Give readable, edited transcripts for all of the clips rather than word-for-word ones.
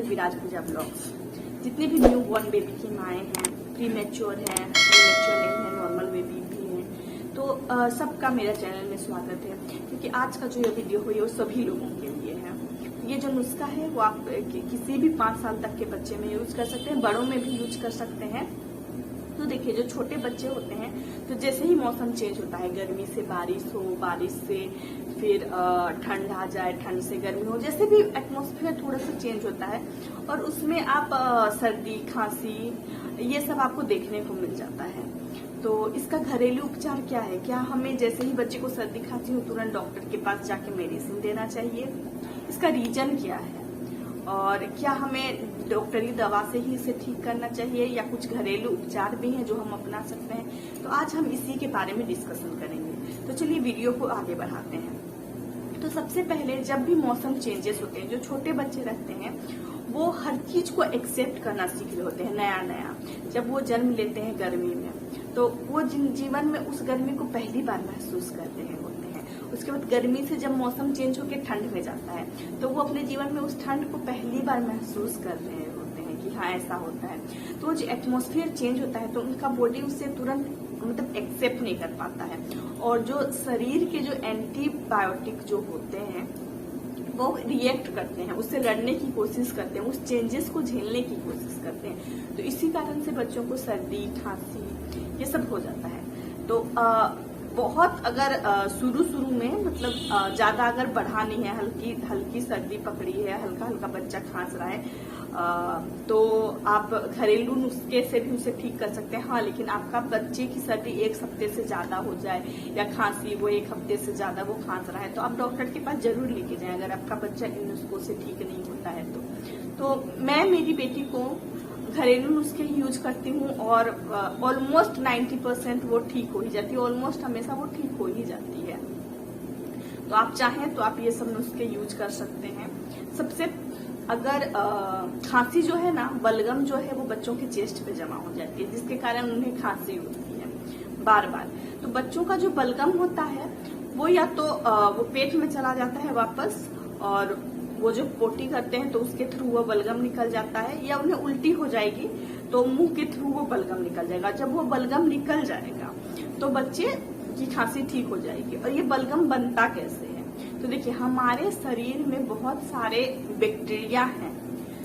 Channel विराज पूजा blogs. जितने भी new born baby की माएँ हैं, प्री मैच्योर हैं, मैच्योर नहीं है, नॉर्मल बेबी भी हैं, तो सबका मेरा चैनल में स्वागत है। क्योंकि आज का जो ये वीडियो है वो सभी लोगों के लिए है। ये जो नुस्खा है वो आप किसी भी 5 साल तक के बच्चे में यूज कर सकते हैं, बड़ों में भी यूज कर सकते हैं। तो देखिए, जो छोटे बच्चे होते हैं तो जैसे ही मौसम चेंज होता है, गर्मी से बारिश हो, बारिश से फिर ठंड आ जाए, ठंड से गर्मी हो, जैसे भी एटमॉस्फेयर थोड़ा सा चेंज होता है और उसमें आप सर्दी, खांसी, ये सब आपको देखने को मिल जाता है। तो इसका घरेलू उपचार क्या है? क्या हमें जैसे ही बच्चे को सर्दी खांसी हो तुरंत डॉक्टर के पास जाके मेडिसिन देना चाहिए? इसका रीजन क्या है? और क्या हमें डॉक्टरी दवा से ही इसे ठीक करना चाहिए या कुछ घरेलू उपचार भी हैं जो हम अपना सकते हैं? तो आज हम इसी के बारे में डिस्कशन करेंगे। तो चलिए वीडियो को आगे बढ़ाते हैं। तो सबसे पहले, जब भी मौसम चेंजेस होते हैं, जो छोटे बच्चे रहते हैं वो हर चीज को एक्सेप्ट करना सीख रहे होते हैं नया नया। जब वो जन्म लेते हैं गर्मी में, तो वो जीवन में उस गर्मी को पहली बार महसूस कर रहे होते हैं। उसके बाद गर्मी से जब मौसम चेंज होकर ठंड में जाता है तो वो अपने जीवन में उस ठंड को पहली बार महसूस कर रहे होते हैं कि हाँ, ऐसा होता है। तो जो एटमॉस्फेयर चेंज होता है तो उनका बॉडी उससे तुरंत मतलब एक्सेप्ट नहीं कर पाता है। और जो शरीर के जो एंटीबायोटिक जो होते हैं वो रिएक्ट करते हैं, उससे लड़ने की कोशिश करते हैं, उस चेंजेस को झेलने की कोशिश करते हैं। तो इसी कारण से बच्चों को सर्दी, खांसी ये सब हो जाता है। तो बहुत अगर शुरू में मतलब ज्यादा अगर बढ़ा नहीं है, हल्की हल्की सर्दी पकड़ी है, हल्का हल्का बच्चा खांस रहा है, तो आप घरेलू नुस्खे से भी उसे ठीक कर सकते हैं। हाँ, लेकिन आपका बच्चे की सर्दी 1 हफ्ते से ज्यादा हो जाए या खांसी वो 1 हफ्ते से ज्यादा वो खांस रहा है तो आप डॉक्टर के पास जरूर लेके जाएं अगर आपका बच्चा इन नुस्खों से ठीक नहीं होता है तो मैं मेरी बेटी को घरेलू नुस्खे ही यूज करती हूँ और ऑलमोस्ट 90% वो ठीक हो ही जाती है। ऑलमोस्ट हमेशा वो ठीक हो ही जाती है। तो आप चाहें तो आप ये सब नुस्खे यूज कर सकते हैं। सबसे अगर खांसी जो है ना, बलगम जो है वो बच्चों के चेस्ट पे जमा हो जाती है, जिसके कारण उन्हें खांसी होती है बार बार। तो बच्चों का जो बलगम होता है वो या तो वो पेट में चला जाता है वापस, और वो जो पोटी करते हैं तो उसके थ्रू वो बलगम निकल जाता है, या उन्हें उल्टी हो जाएगी तो मुंह के थ्रू वो बलगम निकल जाएगा। जब वो बलगम निकल जाएगा तो बच्चे की खांसी ठीक हो जाएगी। और ये बलगम बनता कैसे है? तो देखिए, हमारे शरीर में बहुत सारे बैक्टीरिया हैं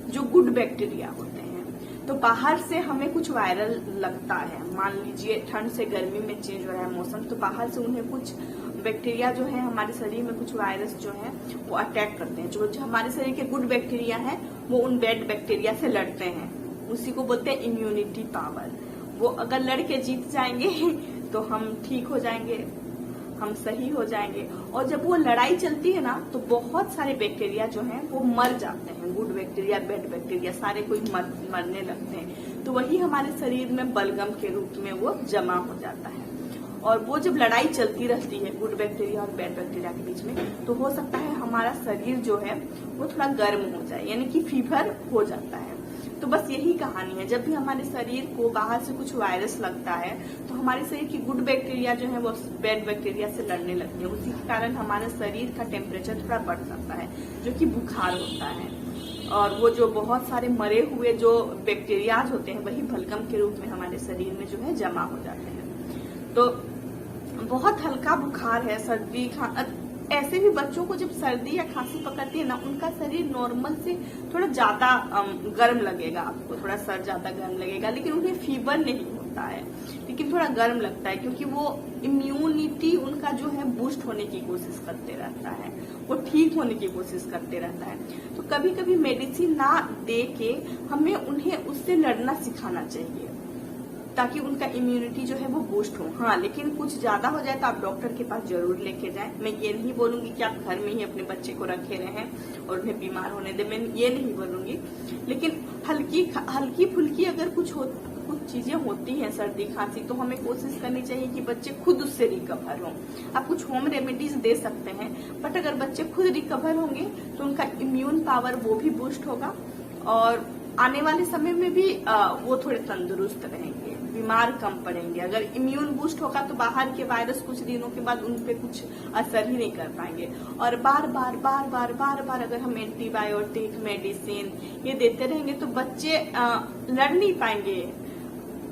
जो गुड बैक्टीरिया होते हैं। तो बाहर से हमें कुछ वायरल लगता है, मान लीजिए ठंड से गर्मी में चेंज हो रहा है मौसम, तो बाहर से उन्हें कुछ बैक्टीरिया जो है, हमारे शरीर में कुछ वायरस जो है वो अटैक करते हैं। जो हमारे शरीर के गुड बैक्टीरिया हैं वो उन बैड बैक्टीरिया से लड़ते हैं, उसी को बोलते हैं इम्यूनिटी पावर। वो अगर लड़के जीत जाएंगे तो हम ठीक हो जाएंगे, हम सही हो जाएंगे। और जब वो लड़ाई चलती है ना तो बहुत सारे बैक्टीरिया जो हैं वो मर जाते हैं, गुड बैक्टीरिया, बैड बैक्टीरिया सारे कोई मरने लगते हैं। तो वही हमारे शरीर में बलगम के रूप में वो जमा हो जाता है। और वो जब लड़ाई चलती रहती है गुड बैक्टीरिया और बैड बैक्टीरिया के बीच में, तो हो सकता है हमारा शरीर जो है वो थोड़ा गर्म हो जाए, यानी कि फीवर हो जाता है। तो बस यही कहानी है। जब भी हमारे शरीर को बाहर से कुछ वायरस लगता है तो हमारे शरीर की गुड बैक्टीरिया जो है वो बैड बैक्टीरिया से लड़ने लगती है। उसी के कारण हमारे शरीर का टेम्परेचर थोड़ा बढ़ सकता है, जो कि बुखार होता है। और वो जो बहुत सारे मरे हुए जो बैक्टीरियाज होते हैं वही बलगम के रूप में हमारे शरीर में जो है जमा हो जाते हैं। तो बहुत हल्का बुखार है, सर्दी, ऐसे भी बच्चों को जब सर्दी या खांसी पकड़ती है ना, उनका शरीर नॉर्मल से थोड़ा ज्यादा गर्म लगेगा, आपको थोड़ा सर ज्यादा गर्म लगेगा, लेकिन उन्हें फीवर नहीं होता है, लेकिन थोड़ा गर्म लगता है क्योंकि वो इम्यूनिटी उनका जो है बूस्ट होने की कोशिश करते रहता है, वो ठीक होने की कोशिश करते रहता है। तो कभी कभी मेडिसिन ना दे के हमें उन्हें उससे लड़ना सिखाना चाहिए ताकि उनका इम्यूनिटी जो है वो बूस्ट हो। हाँ, लेकिन कुछ ज्यादा हो जाए तो आप डॉक्टर के पास जरूर लेके जाएं। मैं ये नहीं बोलूंगी कि आप घर में ही अपने बच्चे को रखे रहें और उन्हें बीमार होने दें, मैं ये नहीं बोलूंगी। लेकिन हल्की फुल्की अगर कुछ चीजें होती हैं, सर्दी खांसी, तो हमें कोशिश करनी चाहिए कि बच्चे खुद उससे रिकवर हों। आप कुछ होम रेमेडीज दे सकते हैं, बट अगर बच्चे खुद रिकवर होंगे तो उनका इम्यून पावर वो भी बूस्ट होगा और आने वाले समय में भी वो थोड़े तंदुरुस्त रहेंगे। बीमार कम पड़ेंगे। अगर इम्यून बूस्ट होगा तो बाहर के वायरस कुछ दिनों के बाद उन पे कुछ असर ही नहीं कर पाएंगे। और बार बार अगर हम एंटीबायोटिक मेडिसिन ये देते रहेंगे तो बच्चे लड़ नहीं पाएंगे।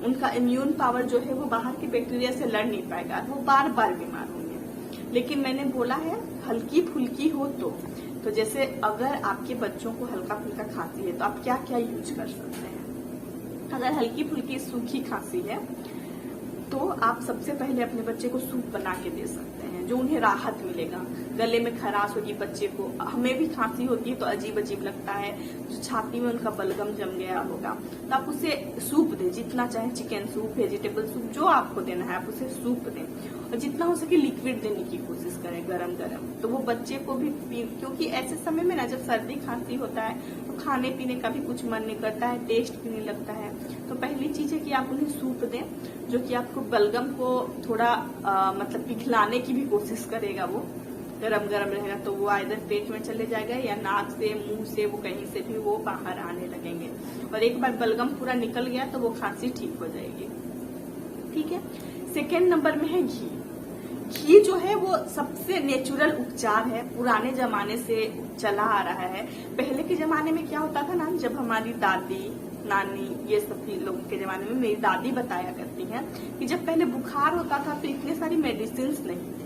उनका इम्यून पावर जो है वो बाहर के बैक्टीरिया से लड़ नहीं पाएगा, वो बार बार बीमार होंगे। लेकिन मैंने बोला है हल्की फुल्की हो तो जैसे अगर आपके बच्चों को हल्का फुल्का खांसी है तो आप क्या क्या यूज कर सकते हैं। अगर हल्की फुल्की सूखी खांसी है तो आप सबसे पहले अपने बच्चे को सूप बना के दे सकते हैं, जो उन्हें राहत मिलेगा। गले में खराश होगी बच्चे को, हमें भी खांसी होती है तो अजीब अजीब लगता है, जो छाती में उनका बलगम जम गया होगा, तो आप उसे सूप दें, जितना चाहे चिकन सूप, वेजिटेबल सूप, जो आपको देना है आप उसे सूप दें। और जितना हो सके लिक्विड देने की कोशिश करें गरम गरम, तो वो बच्चे को भी क्योंकि ऐसे समय में ना जब सर्दी खांसी होता है तो खाने पीने का भी कुछ मन नहीं करता है, टेस्ट भी नहीं लगता है। तो पहली चीज है कि आप उन्हें सूप दें, जो कि आपको बलगम को थोड़ा मतलब पिघलाने की भी कोशिश करेगा। वो गरम गरम रहेगा तो वो आइदर पेट में चले जाएगा या नाक से, मुंह से, वो कहीं से भी वो बाहर आने लगेंगे। और एक बार बलगम पूरा निकल गया तो वो खांसी ठीक हो जाएगी। ठीक है। सेकेंड नंबर में है घी। घी जो है वो सबसे नेचुरल उपचार है, पुराने जमाने से चला आ रहा है। पहले के जमाने में क्या होता था ना, जब हमारी दादी नानी ये सब लोगों के जमाने में, मेरी दादी बताया करती हैं कि जब पहले बुखार होता था तो इतनी सारी मेडिसिन नहीं थी,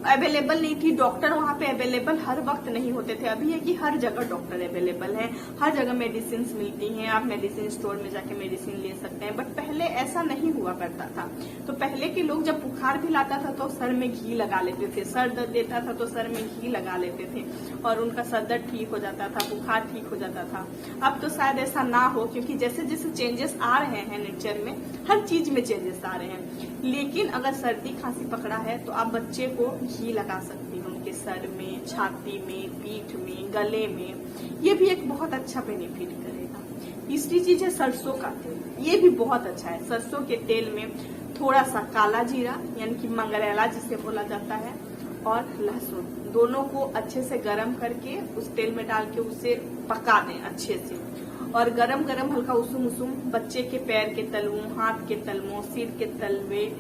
अवेलेबल नहीं थी, डॉक्टर वहाँ पे अवेलेबल हर वक्त नहीं होते थे। अभी है कि हर जगह डॉक्टर अवेलेबल है, हर जगह मेडिसिन मिलती हैं, आप मेडिसिन स्टोर में जाके मेडिसिन ले सकते हैं। बट पहले ऐसा नहीं हुआ करता था। तो पहले के लोग जब बुखार भी लाता था तो सर में घी लगा लेते थे, सर दर्द देता था तो सर में घी लगा लेते थे और उनका सर दर्द ठीक हो जाता था, बुखार ठीक हो जाता था। अब तो शायद ऐसा ना हो, क्योंकि जैसे जैसे चेंजेस आ रहे हैं नेचर में, हर चीज में चेंजेस आ रहे हैं। लेकिन अगर सर्दी खांसी पकड़ा है तो आप बच्चे को घी लगा सकती हैं उनके सर में, छाती में, पीठ में, गले में। ये भी एक बहुत अच्छा बेनिफिट करेगा। तीसरी चीज है सरसों का तेल। ये भी बहुत अच्छा है। सरसों के तेल में थोड़ा सा काला जीरा यानी कि मंगरेला जिसे बोला जाता है, और लहसुन, दोनों को अच्छे से गर्म करके उस तेल में डाल के उसे पका दें अच्छे से। और गरम गरम हल्का उसूम उसूम बच्चे के पैर के तलवों, हाथ के तलवों, सिर के तलवे,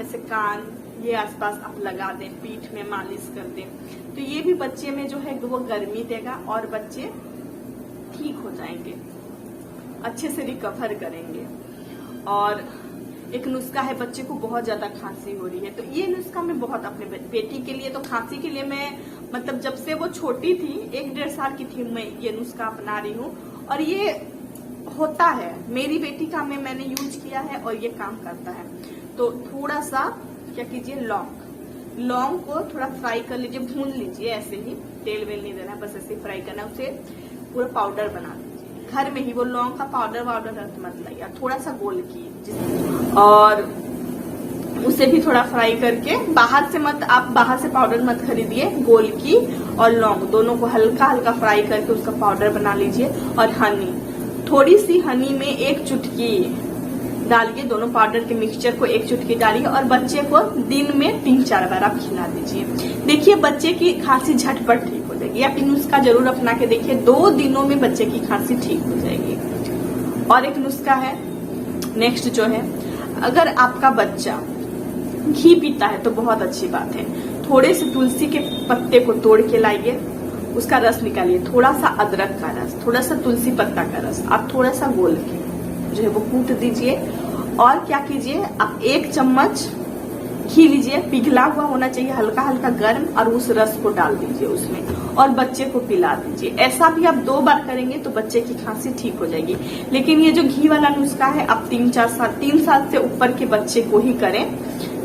ऐसे कान ये आसपास आप लगा दें, पीठ में मालिश कर दें, तो ये भी बच्चे में जो है वो गर्मी देगा और बच्चे ठीक हो जाएंगे, अच्छे से रिकवर करेंगे। और एक नुस्खा है, बच्चे को बहुत ज्यादा खांसी हो रही है तो ये नुस्खा मैं बहुत अपने बेटी के लिए, तो खांसी के लिए मैं मतलब जब से वो छोटी थी, 1-1.5 साल की थी, मैं ये नुस्खा अपना रही हूँ और ये होता है। मेरी बेटी का मैंने यूज किया है और ये काम करता है। तो थोड़ा सा क्या कीजिए, लौंग को थोड़ा फ्राई कर लीजिए, भून लीजिए, ऐसे ही तेल वेल नहीं देना, बस ऐसे फ्राई करना, उसे पूरा पाउडर बना लीजिए घर में ही। वो लौंग का पाउडर मत लाइए, थोड़ा सा गोल की और उसे भी थोड़ा फ्राई करके, बाहर से पाउडर मत खरीदिए, गोल की और लौंग दोनों को हल्का हल्का फ्राई करके उसका पाउडर बना लीजिए। और हनी, थोड़ी सी हनी में 1 चुटकी डालिए, दोनों पाउडर के मिक्सचर को 1 चुटकी डालिए और बच्चे को दिन में 3-4 बार आप खिला दीजिए। देखिए बच्चे की खांसी झटपट ठीक हो जाएगी। आप इन नुस्खा जरूर अपना के देखिए, 2 दिनों में बच्चे की खांसी ठीक हो जाएगी। और एक नुस्खा है नेक्स्ट जो है, अगर आपका बच्चा घी पीता है तो बहुत अच्छी बात है, थोड़े से तुलसी के पत्ते को तोड़ के लाइए, उसका रस निकालिए, थोड़ा सा अदरक का रस, थोड़ा सा तुलसी पत्ता का रस, आप थोड़ा सा घोल के जो है वो कूट दीजिए। और क्या कीजिए, आप 1 चम्मच घी लीजिए, पिघला हुआ होना चाहिए, हल्का हल्का गर्म, और उस रस को डाल दीजिए उसमें और बच्चे को पिला दीजिए। ऐसा भी आप 2 बार करेंगे तो बच्चे की खांसी ठीक हो जाएगी। लेकिन ये जो घी वाला नुस्खा है आप 3 साल से ऊपर के बच्चे को ही करें,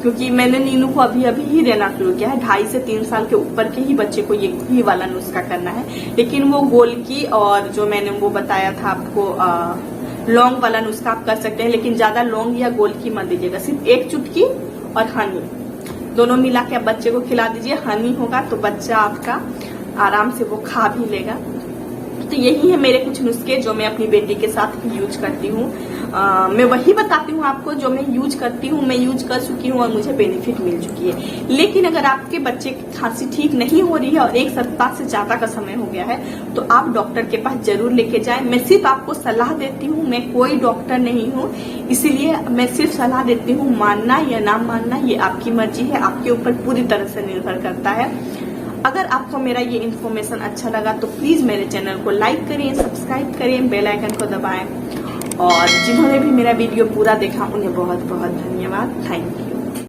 क्योंकि मैंने नीनू को अभी ही देना शुरू किया है। 2.5 से 3 साल के ऊपर के ही बच्चे को ये घी वाला नुस्खा करना है। लेकिन वो गोल की और जो मैंने वो बताया था आपको लौंग वाला नुस्खा आप कर सकते हैं, लेकिन ज्यादा लौंग या गोल की मत दीजिएगा, सिर्फ 1 चुटकी और हनी दोनों मिला के आप बच्चे को खिला दीजिए। हनी होगा तो बच्चा आपका आराम से वो खा भी लेगा। तो यही है मेरे कुछ नुस्खे जो मैं अपनी बेटी के साथ यूज करती हूँ। मैं वही बताती हूँ आपको जो मैं यूज करती हूँ, मैं यूज कर चुकी हूँ और मुझे बेनिफिट मिल चुकी है। लेकिन अगर आपके बच्चे की खांसी ठीक नहीं हो रही है और 1 सप्ताह से ज्यादा का समय हो गया है तो आप डॉक्टर के पास जरूर लेके जाएं। मैं सिर्फ आपको सलाह देती हूँ, मैं कोई डॉक्टर नहीं हूँ, इसीलिए मैं सिर्फ सलाह देती हूँ। मानना या ना मानना ये आपकी मर्जी है, आपके ऊपर पूरी तरह से निर्भर करता है। अगर आपको मेरा ये इन्फॉर्मेशन अच्छा लगा तो प्लीज मेरे चैनल को लाइक करें, सब्सक्राइब करें, बेल आइकन को दबाएं और जिन्होंने भी मेरा वीडियो पूरा देखा उन्हें बहुत बहुत धन्यवाद। Thank you.